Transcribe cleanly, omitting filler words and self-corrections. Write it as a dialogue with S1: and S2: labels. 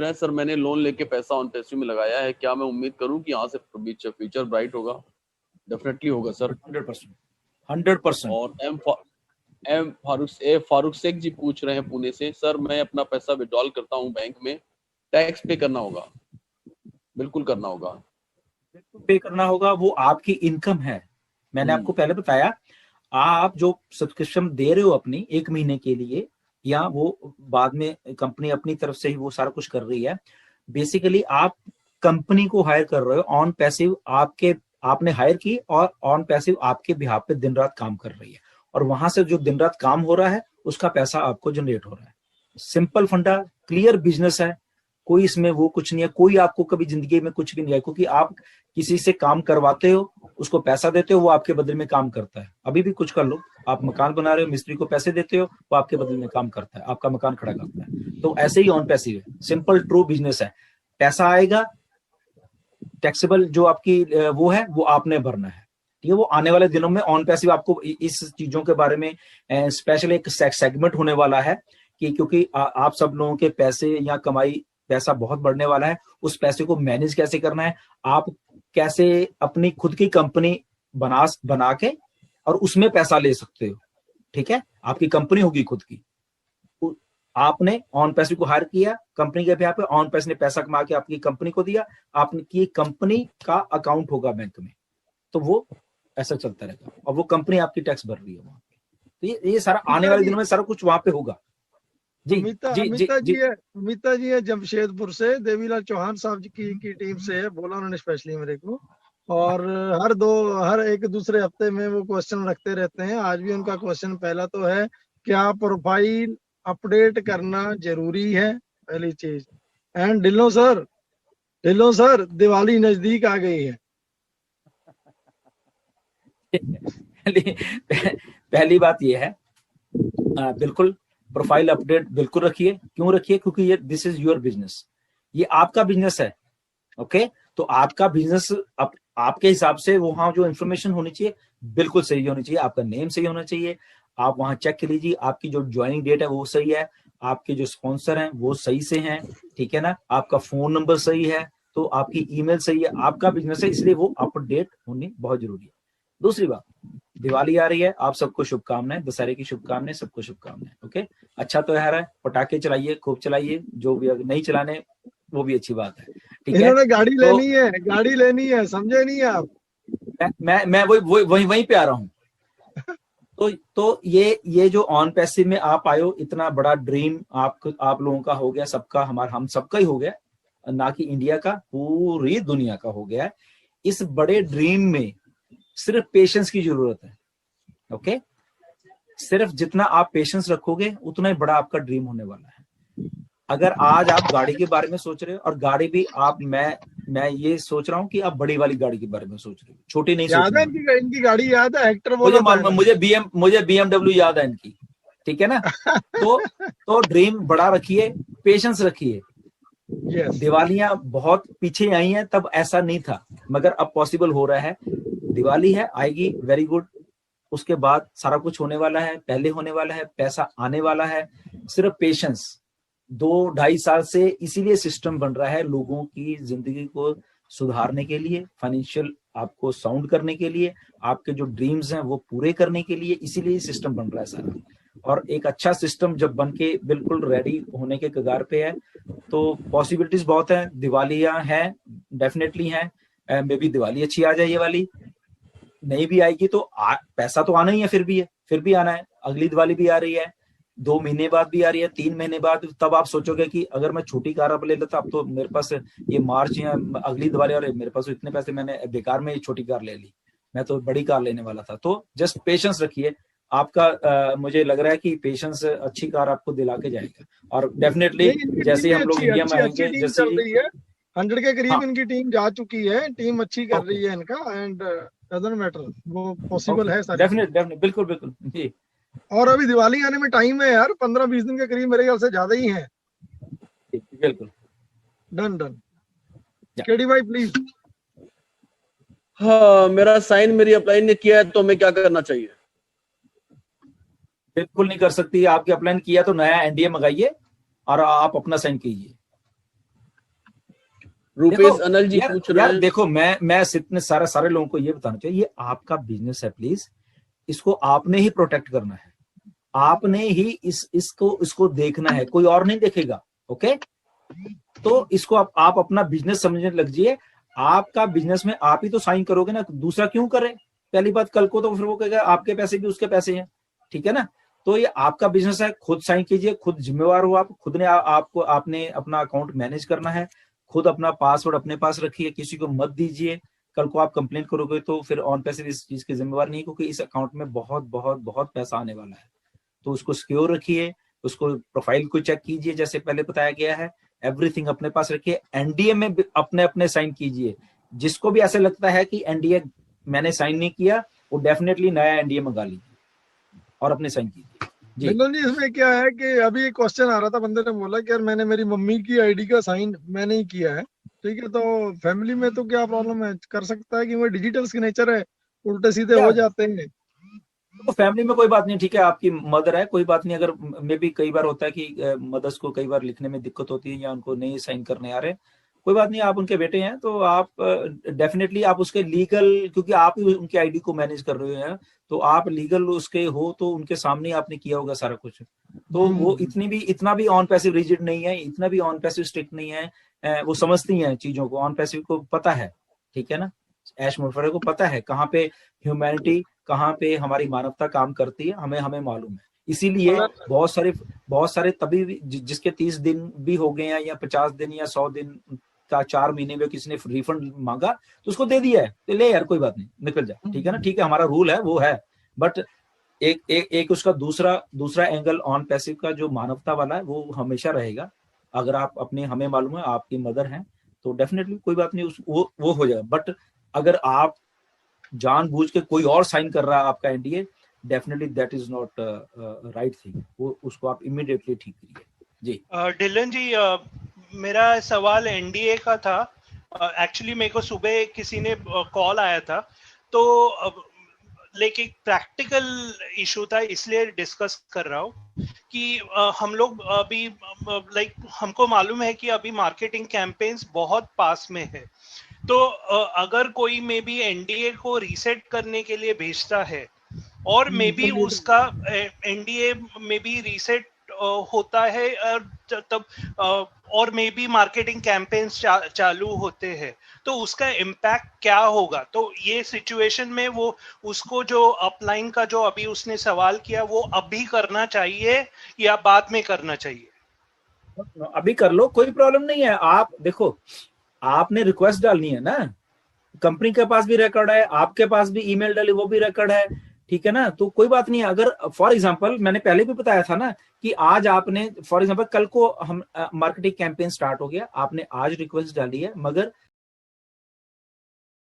S1: रहे हैं सर मैंने लोन लेके पैसा ऑन पैसिव में लगाया है, क्या मैं उम्मीद करूं कि यहाँ से फ्यूचर ब्राइट होगा? डेफिनेटली होगा सर,
S2: 100%।
S1: और फारूक शेख जी पूछ रहे हैं पुणे से, सर मैं अपना पैसा विड्रॉल करता हूँ बैंक में, टैक्स पे करना होगा? बिल्कुल करना होगा,
S2: पे करना होगा, वो आपकी इनकम है। मैंने आपको पहले बताया, आप जो सब्सक्रिप्शन दे रहे हो अपनी 1 महीने के लिए, या वो बाद में कंपनी अपनी तरफ से ही वो सारा कुछ कर रही है, बेसिकली आप कंपनी को हायर कर रहे हो ऑन पैसिव, आपने हायर की और ऑन पैसिव आपके बिहाफ पे दिन रात काम कर रही है, और वहां से जो दिन रात काम हो रहा है उसका पैसा आपको जनरेट हो रहा है। सिंपल फंडा, क्लियर बिजनेस है, कोई इसमें वो कुछ नहीं है, कोई आपको कभी जिंदगी में कुछ भी नहीं है, क्योंकि आप किसी से काम करवाते हो, उसको पैसा देते हो, वो आपके बदले में काम करता है। अभी भी कुछ कर लो, आप मकान बना रहे हो, मिस्त्री को पैसे देते हो, वो आपके बदले में काम करता है, आपका मकान खड़ा करता है। तो ऐसे ही ऑन पैसिव है, सिंपल ट्रू बिजनेस है। पैसा आएगा, टैक्सेबल जो आपकी वो है वो आपने भरना है। ये वो आने वाले दिनों में ऑन पैसिव आपको इस चीजों के बारे में स्पेशल एक सेगमेंट होने वाला है, कि क्योंकि आप सब लोगों के पैसे या कमाई, पैसा बहुत बढ़ने वाला है, उस पैसे को मैनेज कैसे करना है, आप कैसे अपनी खुद की कंपनी बना के और उसमें पैसा ले सकते हो। ठीक है, आपकी कंपनी होगी खुद की, आपने ऑन पैसिव को हायर किया, कंपनी के यहाँ पे ऑन पैसिव ने पैसा कमा के आपकी कंपनी को दिया, आपने की कंपनी का अकाउंट होगा बैंक में, तो वो ऐसा चलता रहेगा, और वो कंपनी आपकी टैक्स भर रही है वहां पे। तो ये सारा आने वाले दिनों में सारा कुछ वहां पे होगा। जी
S3: अमिता जी है जमशेदपुर से, देवीलाल चौहान साहब की टीम से है, बोला उन्होंने स्पेशली मेरे को, और हर एक दूसरे हफ्ते में वो क्वेश्चन रखते रहते हैं। आज भी उनका क्वेश्चन पहला तो है, क्या प्रोफाइल अपडेट करना जरूरी है, पहली चीज। एंड ढिल्लो सर दिवाली नजदीक आ गई है।
S2: पहली बात यह है, बिल्कुल प्रोफाइल अपडेट बिल्कुल रखिए। क्यों रखिए? क्योंकि ये दिस इज योर बिजनेस, ये आपका बिजनेस है। ओके, तो आपका बिजनेस आपके हिसाब से वहां जो इंफॉर्मेशन होनी चाहिए बिल्कुल सही होनी चाहिए, आपका नेम सही होना चाहिए, आप वहां चेक कर लीजिए, आपकी जो ज्वाइनिंग डेट है वो सही है, आपके जो स्पॉन्सर हैं वो सही से हैं, ठीक है ना, आपका फोन नंबर सही है, तो आपकी ईमेल सही है, आपका बिजनेस है, इसलिए वो अपडेट होनी बहुत जरूरी है। दूसरी बात, दिवाली आ रही है, आप सबको शुभकामनाएं, दशहरे की शुभकामनाएं, सबको शुभकामनाएं। ओके, अच्छा त्योहार है, पटाखे चलाइए, खूब चलाइए, जो भी अगर नहीं चलाने वो भी अच्छी बात है। ठीक है,
S3: इन्होंने गाड़ी लेनी है, समझे नहीं आप?
S2: मैं वहीं पे आ रहा हूँ। तो ये जो ऑन पैसिव में आप आए हो, इतना बड़ा ड्रीम आप लोगों का हो गया, सबका, हम सबका ही हो गया, ना कि इंडिया का, पूरी दुनिया का हो गया है। इस बड़े ड्रीम में सिर्फ पेशेंस की जरूरत है। ओके, सिर्फ जितना आप पेशेंस रखोगे उतना ही बड़ा आपका ड्रीम होने वाला है। अगर आज आप गाड़ी के बारे में सोच रहे हो, और गाड़ी भी मैं ये सोच रहा हूँ कि आप बड़ी वाली गाड़ी के बारे में सोच रहे हो, छोटी नहीं सोच रहे हो।
S3: इनकी गाड़ी याद है, हेक्टर
S2: मुझे BMW याद है इनकी, ठीक है ना। तो ड्रीम बड़ा रखिए, पेशेंस रखिए। दिवालियां बहुत पीछे आई हैं, तब ऐसा नहीं था, मगर अब पॉसिबल हो रहा है। दिवाली है, आएगी, वेरी गुड, उसके बाद सारा कुछ होने वाला है, पहले होने वाला है, पैसा आने वाला है। सिर्फ पेशेंस, 2-2.5 साल से इसीलिए सिस्टम बन रहा है, लोगों की जिंदगी को सुधारने के लिए, फाइनेंशियल आपको साउंड करने के लिए, आपके जो ड्रीम्स हैं वो पूरे करने के लिए, इसीलिए सिस्टम बन रहा है सारा। और एक अच्छा सिस्टम जब बन के बिल्कुल रेडी होने के कगार पे है, तो पॉसिबिलिटीज बहुत है। दिवालियां हैं, डेफिनेटली हैं, मे बी दिवाली अच्छी आ जाए, ये वाली नहीं भी आएगी तो पैसा तो आना ही है, फिर भी आना है। अगली दिवाली भी आ रही है, 2 महीने बाद भी आ रही है, 3 महीने बाद, तब आप सोचोगे कि अगर मैं छोटी कार अब ले लेता, अब तो मेरे पास ये मार्च या अगली दिवाली और मेरे पास तो इतने पैसे, मैंने बेकार में छोटी कार ले ली, मैं तो बड़ी कार लेने वाला था। तो जस्ट पेशेंस रखिए, आपका मुझे लग रहा है कि पेशेंस अच्छी कार आपको दिला के जाएगा। और डेफिनेटली जैसे हम लोग इंडिया में आएंगे, जैसे
S3: 100 के करीब इनकी टीम जा चुकी है, टीम अच्छी कर रही है इनका, एंड डजंट मैटर, वो पॉसिबल है सारी।
S2: डेफिनेटली, बिल्कुल जी।
S3: और अभी दिवाली आने में टाइम है यार, 15-20 दिन के करीब मेरे ख्याल से ज्यादा ही है।
S2: बिल्कुल
S3: डन केडी भाई प्लीज।
S1: हाँ, मेरा साइन मेरी अपलाइन ने किया है, तो हमें क्या करना चाहिए?
S2: बिल्कुल नहीं कर सकती, आपके अपलाइन किया तो नया NDA मंगाइए और आप अपना साइन कीजिए।
S1: रुपेश अनिल जी
S2: यार,
S1: पूछ रहे
S2: यार
S1: हैं।
S2: देखो, मैं इतने सारे लोगों को ये बताना चाहिए, ये आपका बिजनेस है, प्लीज इसको आपने ही प्रोटेक्ट करना है, आपने ही इसको देखना है, कोई और नहीं देखेगा। ओके, तो इसको आप अपना बिजनेस समझने लग जाइए। आपका बिजनेस में आप ही तो साइन करोगे ना, दूसरा क्यों करे? पहली बात, कल को तो फिर वो कहेगा आपके पैसे भी उसके पैसे हैं, ठीक है ना। तो ये आपका बिजनेस है, खुद साइन कीजिए, खुद जिम्मेवार हो आप, खुद ने आपने अपना अकाउंट मैनेज करना है, खुद अपना पासवर्ड अपने पास रखिए, किसी को मत दीजिए। कल को आप कंप्लेन करोगे तो फिर ऑन पैसे इस चीज की जिम्मेवार नहीं, क्योंकि इस अकाउंट में बहुत बहुत बहुत पैसा आने वाला है। तो उसको सिक्योर रखिए, उसको प्रोफाइल को चेक कीजिए जैसे पहले बताया गया है, एवरीथिंग अपने पास रखिए, एनडीए में अपने अपने साइन कीजिए। जिसको भी ऐसे लगता है कि एनडीए मैंने साइन नहीं किया, वो डेफिनेटली नया एनडीए मंगा लीजिए और अपने साइन कीजिए।
S3: बिल्कुल जी, इसमें क्या है कि अभी एक क्वेश्चन आ रहा था, बंदे ने बोला कि यार मैंने मेरी मम्मी की आईडी का साइन मैंने ही किया है, ठीक है, तो फैमिली में तो क्या प्रॉब्लम है? कर सकता है कि वो डिजिटल सिग्नेचर है, उल्टे सीधे हो जाते हैं।
S2: तो फैमिली में कोई बात नहीं, ठीक है, आपकी मदर है, कोई बात नहीं। अगर मे भी कई बार होता है कि मदर्स को कई बार लिखने में दिक्कत होती है या उनको नहीं साइन करने आ रहे, कोई बात नहीं, आप उनके बेटे हैं तो आप डेफिनेटली आप उसके लीगल, क्योंकि आप ही उनकी आईडी को मैनेज कर रहे हैं, तो आप लीगल उसके हो, तो उनके सामने ही आपने किया होगा सारा कुछ। तो वो इतना भी ऑन पैसिव रिजिड नहीं है, इतना भी ऑन पैसिव स्ट्रिक्ट नहीं है, वो समझती हैं चीजों को, ऑन पैसिव को पता है, ठीक है ना। ऐश मुफर्रे को पता है कहाँ पे ह्यूमैनिटी, कहाँ पे हमारी मानवता काम करती है, हमें मालूम है। इसीलिए बहुत सारे तभी जिसके 30 दिन भी हो गए हैं या 50 दिन या 100 दिन का 4 महीने में किसी ने रिफंड मांगा तो उसको दे दिया है, तो ले यार कोई बात नहीं, निकल जा, ठीक है ना, ठीक है, हमारा रूल है वो है। बट एक उसका दूसरा एंगल ऑन पैसिव का जो मानवता वाला है वो हमेशा रहेगा। अगर आप अपने, हमें मालूम है आपकी मदर हैं, तो डेफिनेटली कोई बात नहीं, वो हो जाएगा। बट अगर आप जानबूझ के कोई और साइन कर रहा है आपका NDA, definitely that is not right thing, वो उसको आप इमीडिएटली ठीक करिए। जी
S4: डिलन जी, मेरा सवाल एनडीए का था। एक्चुअली मेरे को सुबह किसी ने कॉल आया था, तो लेकिन प्रैक्टिकल इशू था, इसलिए डिस्कस कर रहा हूँ कि हम लोग अभी लाइक हमको मालूम है कि अभी मार्केटिंग कैंपेन्स बहुत पास में है, तो अगर कोई मे बी एनडीए को रीसेट करने के लिए भेजता है और मे बी उसका एनडीए मे बी रीसेट होता है तब और मे बी मार्केटिंग कैंपेन्स चालू होते हैं, तो उसका इम्पैक्ट क्या होगा? तो ये सिचुएशन में वो उसको जो अपलाइन का जो अभी उसने सवाल किया, वो अभी करना चाहिए या बाद में करना चाहिए?
S2: अभी कर लो, कोई प्रॉब्लम नहीं है। आप देखो, आपने रिक्वेस्ट डालनी है ना, कंपनी के पास भी रिकॉर्ड है, आपके पास भी ईमेल डाली वो भी रिकॉर्ड है, ठीक है ना, तो कोई बात नहीं है। अगर फॉर एग्जांपल मैंने पहले भी बताया था ना कि आज आपने फॉर एग्जांपल कल को हम मार्केटिंग कैंपेन स्टार्ट हो गया, आपने आज रिक्वेस्ट डाली है, मगर